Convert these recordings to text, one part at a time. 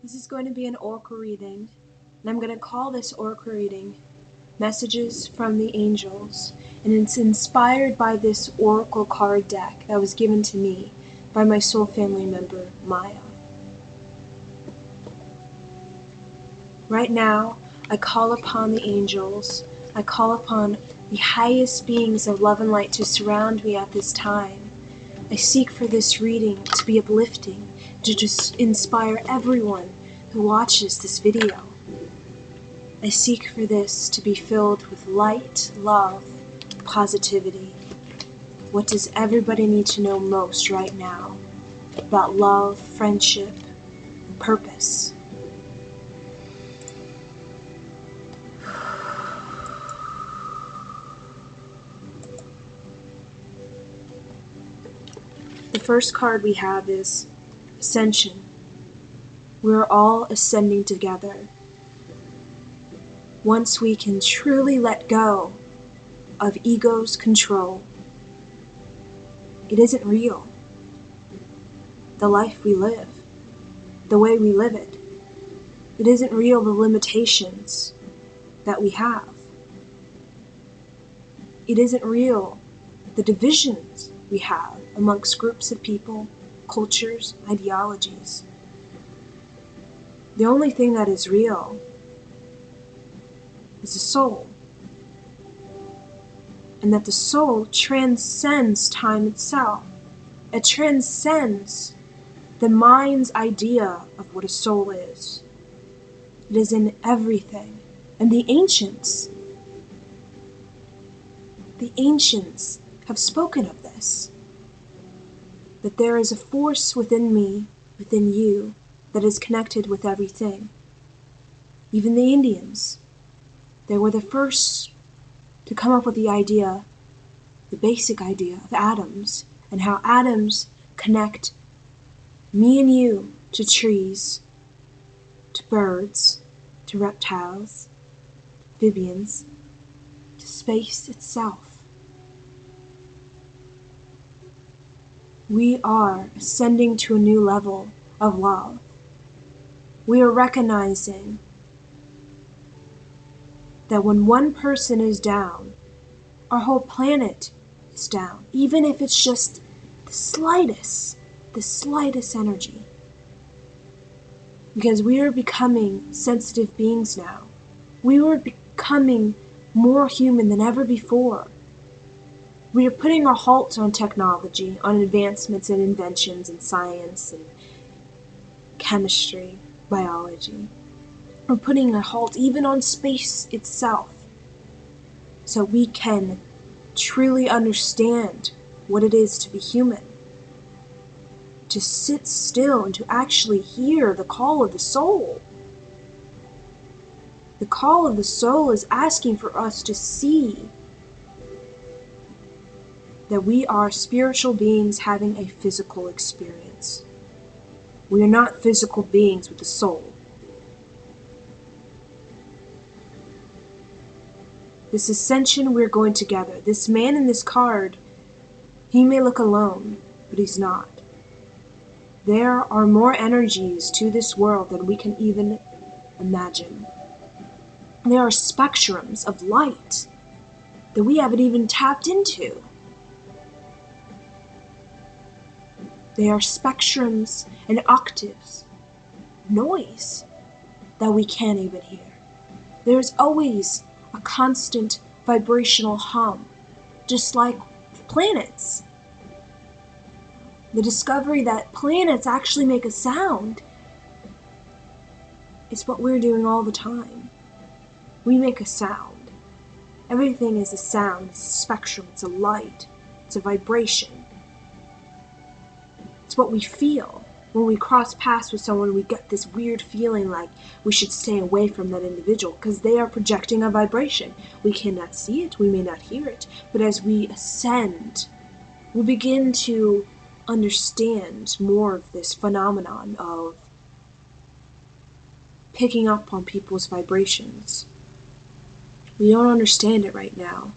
This is going to be an oracle reading, and I'm going to call this oracle reading Messages from the Angels, and it's inspired by this oracle card deck that was given to me by my soul family member, Maya. Right now, I call upon the angels, I call upon the highest beings of love and light to surround me at this time. I seek for this reading to be uplifting, to just inspire everyone who watches this video. I seek for this to be filled with light, love, positivity. What does everybody need to know most right now about love, friendship, and purpose? The first card we have is Ascension. We're all ascending together. Once we can truly let go of ego's control, it isn't real. The life we live, the way we live it, it isn't real. The limitations that we have, it isn't real. The divisions we have amongst groups of people, cultures, ideologies. The only thing that is real is the soul, and that the soul transcends time itself. It transcends the mind's idea of what a soul is. It is in everything. And the ancients have spoken of this, that there is a force within me, within you, that is connected with everything. Even the Indians, they were the first to come up with the idea, the basic idea of atoms, and how atoms connect me and you to trees, to birds, to reptiles, amphibians, to space itself. We are ascending to a new level of love. We are recognizing that when one person is down, our whole planet is down, even if it's just the slightest energy. Because we are becoming sensitive beings now. We are becoming more human than ever before. We are putting a halt on technology, on advancements and inventions in science and chemistry, biology. We're putting a halt even on space itself, so we can truly understand what it is to be human. To sit still and to actually hear the call of the soul. The call of the soul is asking for us to see that we are spiritual beings having a physical experience. We are not physical beings with a soul. This ascension, we're going together. This man in this card, he may look alone, but he's not. There are more energies to this world than we can even imagine. There are spectrums of light that we haven't even tapped into. There are spectrums and octaves, noise, that we can't even hear. There's always a constant vibrational hum, just like planets. The discovery that planets actually make a sound is what we're doing all the time. We make a sound. Everything is a sound, it's a spectrum, it's a light, it's a vibration. It's what we feel. When we cross paths with someone, we get this weird feeling like we should stay away from that individual because they are projecting a vibration. We cannot see it, we may not hear it, but as we ascend, we begin to understand more of this phenomenon of picking up on people's vibrations. We don't understand it right now,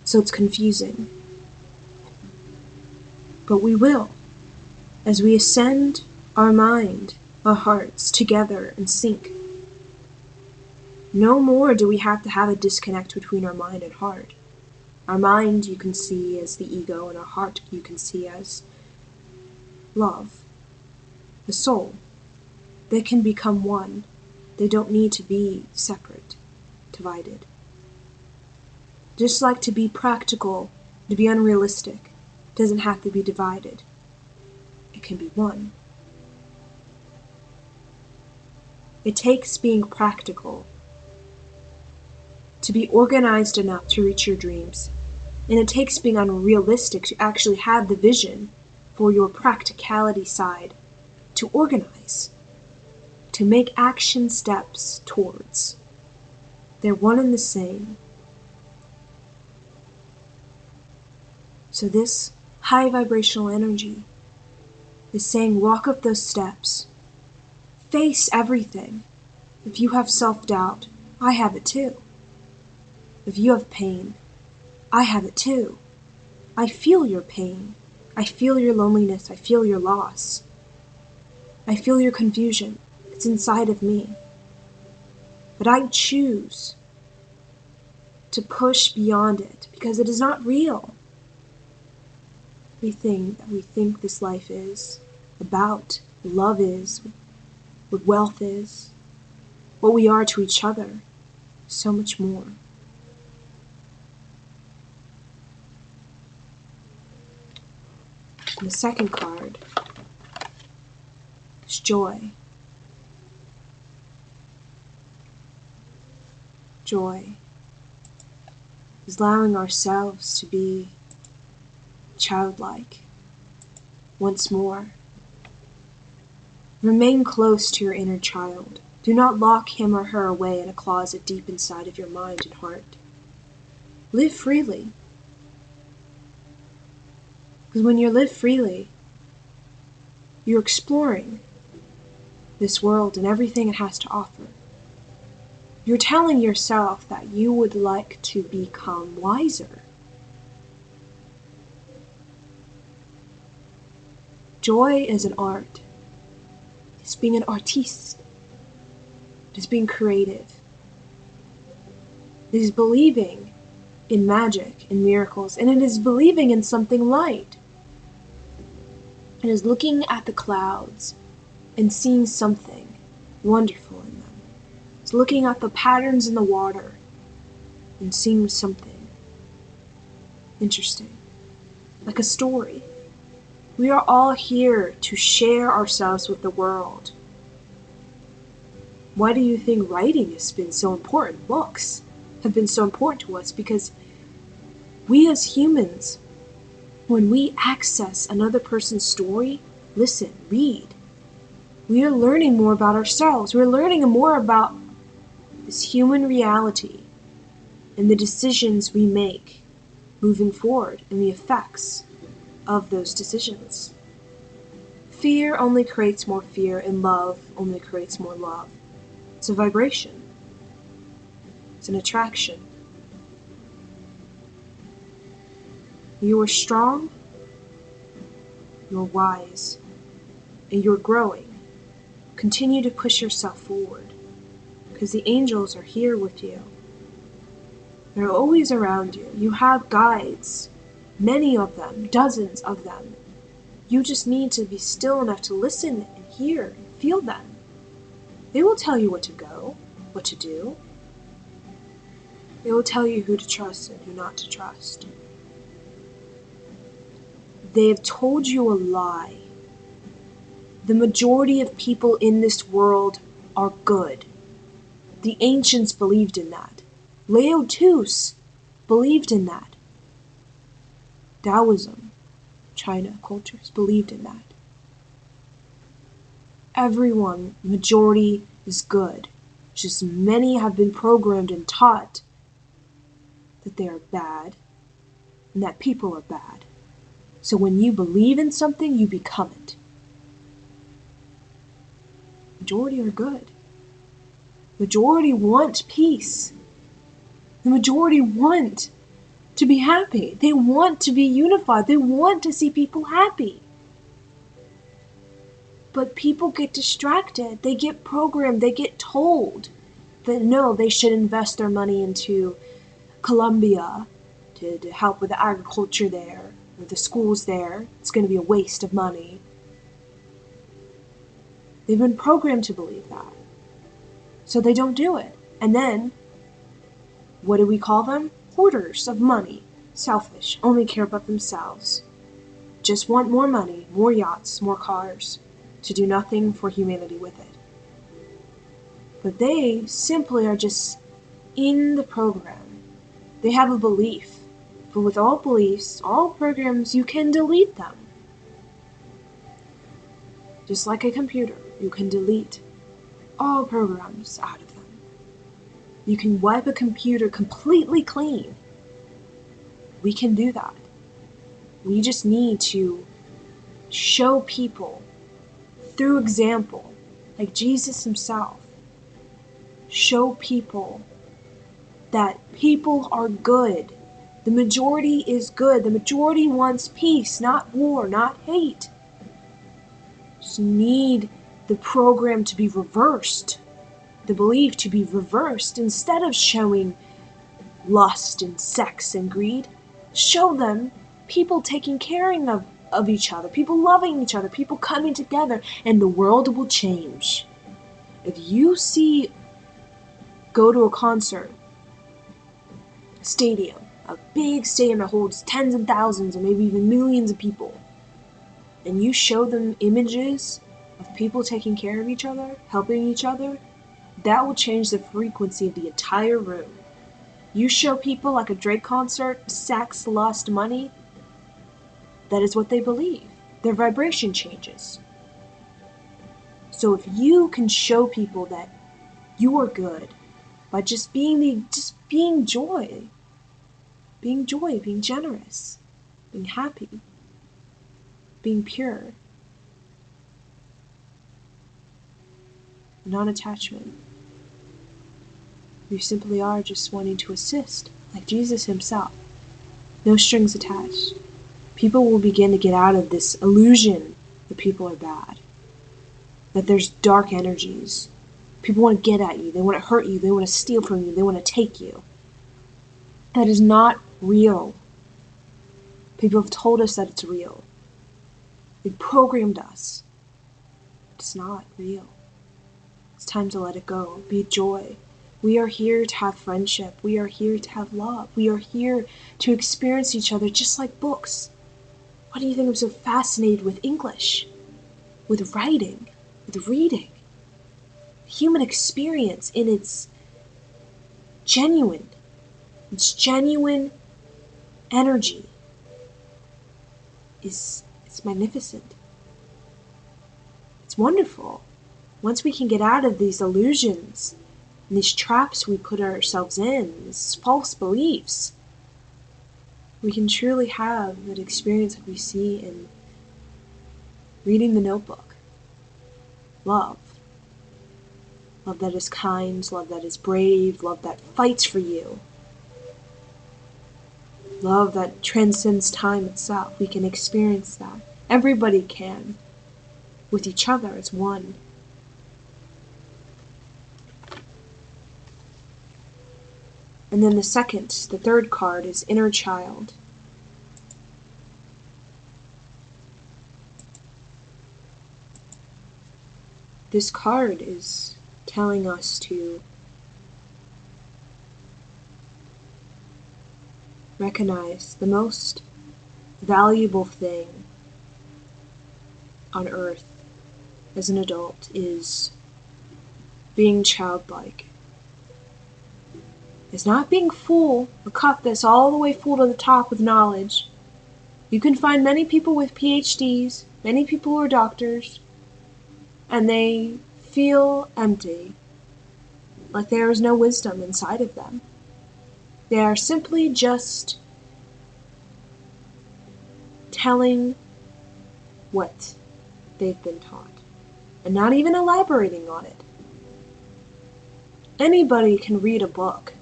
so it's confusing. But we will. As we ascend our mind, our hearts together in sync. No more do we have to have a disconnect between our mind and heart. Our mind you can see as the ego, and our heart you can see as love, the soul. They can become one. They don't need to be separate, divided. Just like to be practical, to be unrealistic, doesn't have to be divided. It can be one. It takes being practical to be organized enough to reach your dreams. And it takes being unrealistic to actually have the vision for your practicality side to organize, to make action steps towards. They're one and the same. So this high vibrational energy is saying walk up those steps. Face everything. If you have self-doubt, I have it too. If you have pain, I have it too. I feel your pain. I feel your loneliness. I feel your loss. I feel your confusion. It's inside of me. But I choose to push beyond it because it is not real. Everything that we think this life is about, love is, what wealth is, what we are to each other, so much more. And the second card is joy. Joy is allowing ourselves to be childlike once more. Remain close to your inner child. Do not lock him or her away in a closet deep inside of your mind and heart. Live freely. Because when you live freely, you're exploring this world and everything it has to offer. You're telling yourself that you would like to become wiser. Joy is an art. It's being an artiste. It's being creative. It is believing in magic and miracles, and it is believing in something light. It is looking at the clouds and seeing something wonderful in them. It's looking at the patterns in the water and seeing something interesting, like a story. We are all here to share ourselves with the world. Why do you think writing has been so important? Books have been so important to us because we as humans, when we access another person's story, listen, read, we are learning more about ourselves. We're learning more about this human reality and the decisions we make moving forward and the effects of those decisions. Fear only creates more fear, and love only creates more love. It's a vibration. It's an attraction. You are strong, you're wise, and you're growing. Continue to push yourself forward, because the angels are here with you. They're always around you. You have guides, many of them, dozens of them. You just need to be still enough to listen and hear and feel them. They will tell you what to go, what to do. They will tell you who to trust and who not to trust. They have told you a lie. The majority of people in this world are good. The ancients believed in that. Laotus believed in that. Taoism, China cultures believed in that. Everyone, majority, is good. Just many have been programmed and taught that they are bad and that people are bad. So when you believe in something, you become it. Majority are good. Majority want peace. The majority want to be happy. They want to be unified. They want to see people happy. But people get distracted. They get programmed. They get told that no, they should invest their money into Colombia to help with the agriculture there, or the schools there. It's going to be a waste of money. They've been programmed to believe that. So they don't do it. And then, what do we call them? Hoarders of money. Selfish. Only care about themselves. Just want more money, more yachts, more cars, to do nothing for humanity with it. But they simply are just in the program. They have a belief. But with all beliefs, all programs, you can delete them. Just like a computer, you can delete all programs out of them. You can wipe a computer completely clean. We can do that. We just need to show people through example, like Jesus himself. Show people that people are good. The majority is good. The majority wants peace, not war, not hate. Just need the program to be reversed, the belief to be reversed. Instead of showing lust and sex and greed, show them people taking care of each other, people loving each other, people coming together, and the world will change. If you go to a concert, a stadium, a big stadium that holds tens of thousands or maybe even millions of people, and you show them images of people taking care of each other, helping each other, that will change the frequency of the entire room. You show people like a Drake concert, sex, lust, money, that is what they believe. Their vibration changes. So if you can show people that you are good by just being joy, being generous, being happy, being pure, non-attachment. You simply are just wanting to assist, like Jesus himself. No strings attached. People will begin to get out of this illusion that people are bad, that there's dark energies. People want to get at you, they want to hurt you, they want to steal from you, they want to take you. That is not real. People have told us that it's real. They programmed us. It's not real. It's time to let it go. Be joy. We are here to have friendship. We are here to have love. We are here to experience each other just like books. Why do you think I'm so fascinated with English? With writing? With reading? Human experience in its genuine energy is magnificent. It's wonderful. Once we can get out of these illusions and these traps we put ourselves in, these false beliefs, we can truly have that experience that we see in reading the Notebook. Love. Love that is kind, love that is brave, love that fights for you. Love that transcends time itself. We can experience that. Everybody can. With each other as one. And then the third card is Inner Child. This card is telling us to recognize the most valuable thing on earth as an adult is being childlike. It's not being full, a cup that's all the way full to the top with knowledge. You can find many people with PhDs, many people who are doctors, and they feel empty, like there is no wisdom inside of them. They are simply just telling what they've been taught, and not even elaborating on it. Anybody can read a book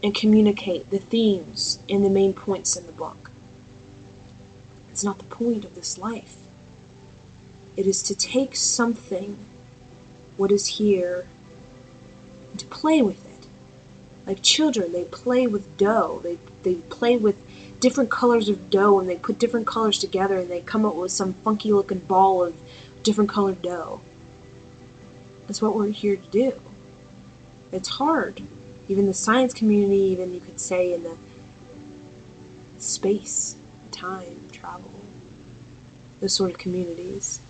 and communicate the themes and the main points in the book. It's not the point of this life. It is to take something, what is here, and to play with it. Like children, they play with dough. They play with different colors of dough, and they put different colors together, and they come up with some funky looking ball of different colored dough. That's what we're here to do. It's hard. Even the science community, even you could say in the space, time, travel, those sort of communities.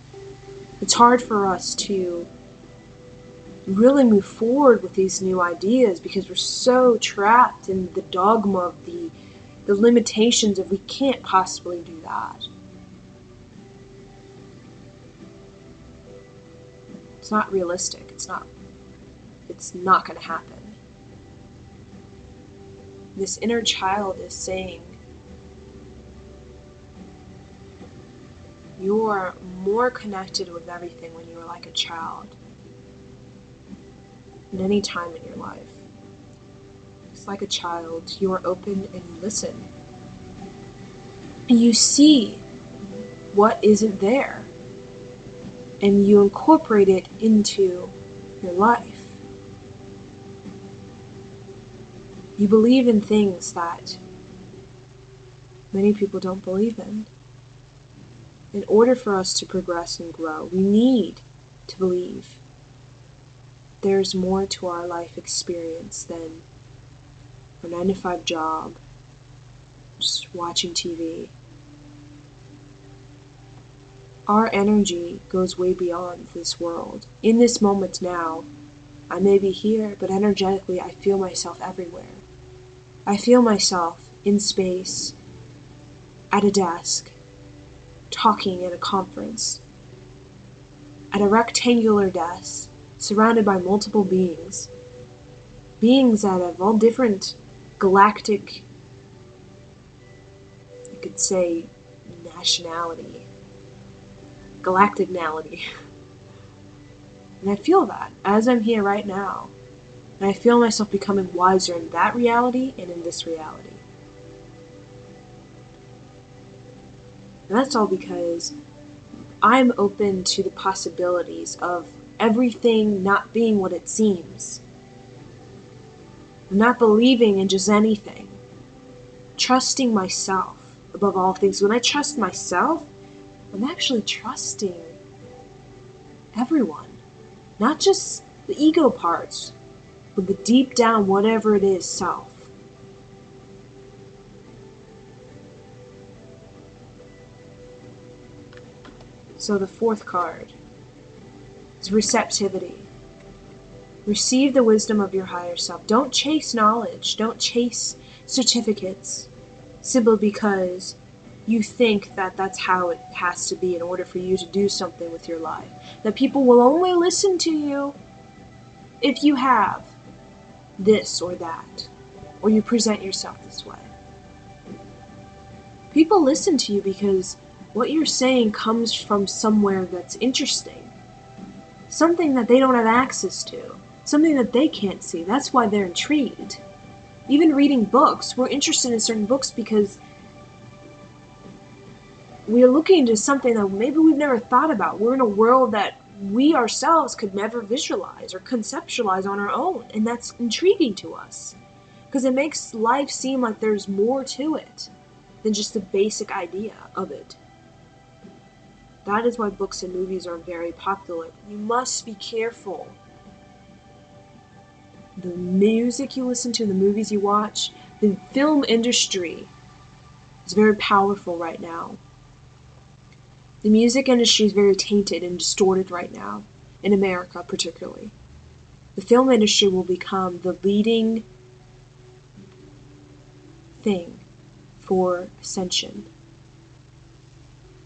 It's hard for us to really move forward with these new ideas because we're so trapped in the dogma of the limitations of we can't possibly do that. It's not realistic. It's not going to happen. This inner child is saying, you're more connected with everything when you were like a child than any time in your life. It's like a child, you are open and you listen. And you see what isn't there. And you incorporate it into your life. You believe in things that many people don't believe in. In order for us to progress and grow, we need to believe there's more to our life experience than a 9-to-5 job, just watching TV. Our energy goes way beyond this world. In this moment now, I may be here, but energetically I feel myself everywhere. I feel myself in space, at a desk, talking at a conference, at a rectangular desk, surrounded by multiple beings that have all different galactic, you could say, galacticnality. And I feel that as I'm here right now. And I feel myself becoming wiser in that reality and in this reality. And that's all because I'm open to the possibilities of everything not being what it seems. I'm not believing in just anything. Trusting myself above all things. When I trust myself, I'm actually trusting everyone. Not just the ego parts, but the deep down, whatever it is, self. So the fourth card is receptivity. Receive the wisdom of your higher self. Don't chase knowledge. Don't chase certificates simply because you think that that's how it has to be in order for you to do something with your life. That people will only listen to you if you have this or that, or you present yourself this way. People listen to you because what you're saying comes from somewhere that's interesting. Something that they don't have access to. Something that they can't see. That's why they're intrigued. Even reading books, we're interested in certain books because we're looking into something that maybe we've never thought about. We're in a world that we ourselves could never visualize or conceptualize on our own, and that's intriguing to us because it makes life seem like there's more to it than just the basic idea of it. That is why books and movies are very popular. You must be careful. The music you listen to, the movies you watch, the film industry is very powerful right now. The music industry is very tainted and distorted right now, in America particularly. The film industry will become the leading thing for Ascension.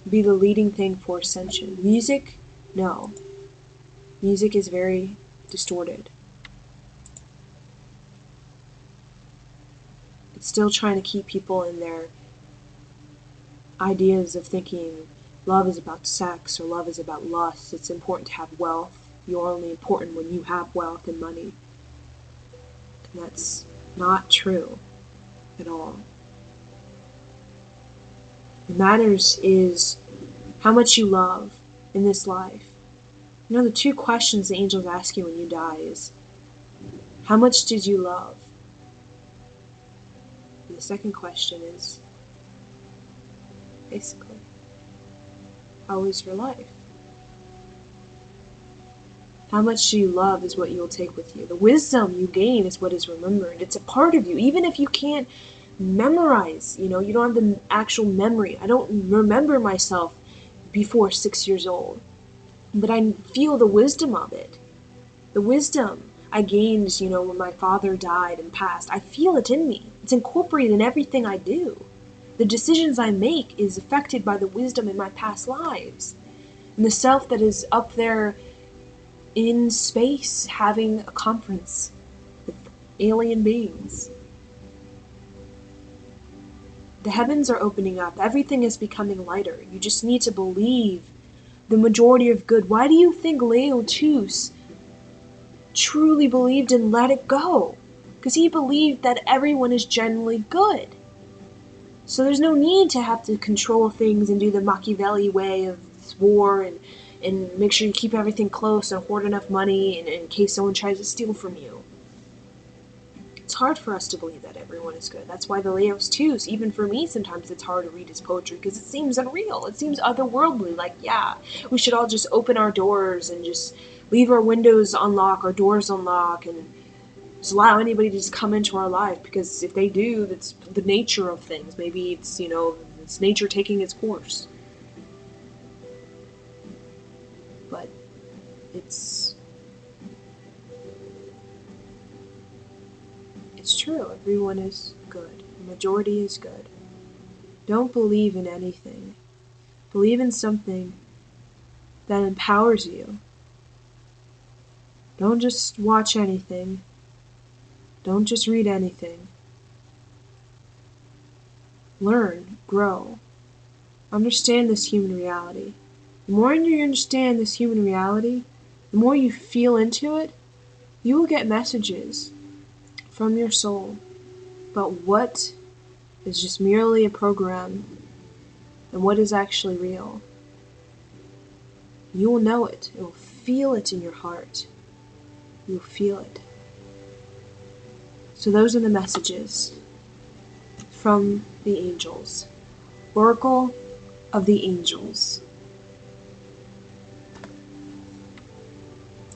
Be the leading thing for Ascension. Music? No. Music is very distorted. It's still trying to keep people in their ideas of thinking love is about sex or love is about lust. It's important to have wealth. You're only important when you have wealth and money. And that's not true at all. What matters is how much you love in this life. You know, the two questions the angels ask you when you die is, how much did you love? And the second question is, basically, how was your life? How much do you love is what you will take with you. The wisdom you gain is what is remembered. It's a part of you. Even if you can't memorize, you don't have the actual memory. I don't remember myself before 6 years old, but I feel the wisdom of it. The wisdom I gained, when my father died and passed. I feel it in me. It's incorporated in everything I do. The decisions I make is affected by the wisdom in my past lives. And the self that is up there in space having a conference with alien beings. The heavens are opening up. Everything is becoming lighter. You just need to believe the majority of good. Why do you think Laertius truly believed and let it go? Because he believed that everyone is generally good. So there's no need to have to control things and do the Machiavelli way of war and make sure you keep everything close and hoard enough money in case someone tries to steal from you. It's hard for us to believe that everyone is good. That's why the Laertius, even for me, sometimes it's hard to read his poetry because it seems unreal. It seems otherworldly. Like, yeah, we should all just open our doors and just leave our windows unlocked, our doors unlocked, and just allow anybody to just come into our life, because if they do, that's the nature of things. Maybe it's, it's nature taking its course. But it's true. Everyone is good. The majority is good. Don't believe in anything. Believe in something that empowers you. Don't just watch anything. Don't just read anything. Learn, grow. Understand this human reality. The more you understand this human reality, the more you feel into it, you will get messages from your soul about what is just merely a program and what is actually real. You will know it. You will feel it in your heart. You will feel it. So those are the messages from the angels. Oracle of the angels.